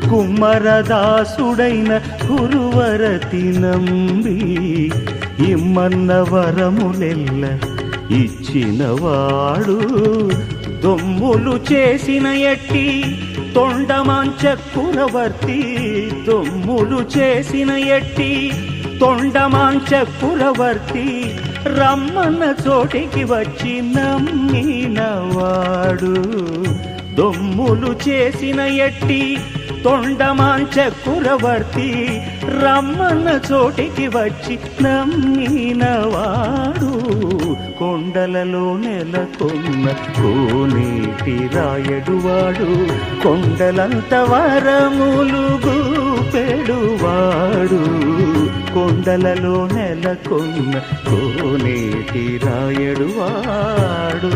కుమ్మరదాసుడైన గురువరతి నంబి ఇమ్మన్న వరములెల్ల ఇచ్చినవాడు దొమ్ములు చేసిన ఎట్టి తొండమాంచకురవర్తి దొమ్ములు చేసిన ఎట్టి తొండమాంచకురవర్తి రమ్మన్న చోటికి వచ్చి నమ్మినవాడు దొమ్ములు చేసిన ఎట్టి తొండమాంచకురవర్తి రమ్మన్న చోటికి వచ్చి నమ్మినవాడు కొండలలో నెలకొన్న కోనేటి రాయడువాడు కొండలంత వరములు గూపెడువాడు కొండలలో నెలకొన్న కోనేటి రాయడువాడు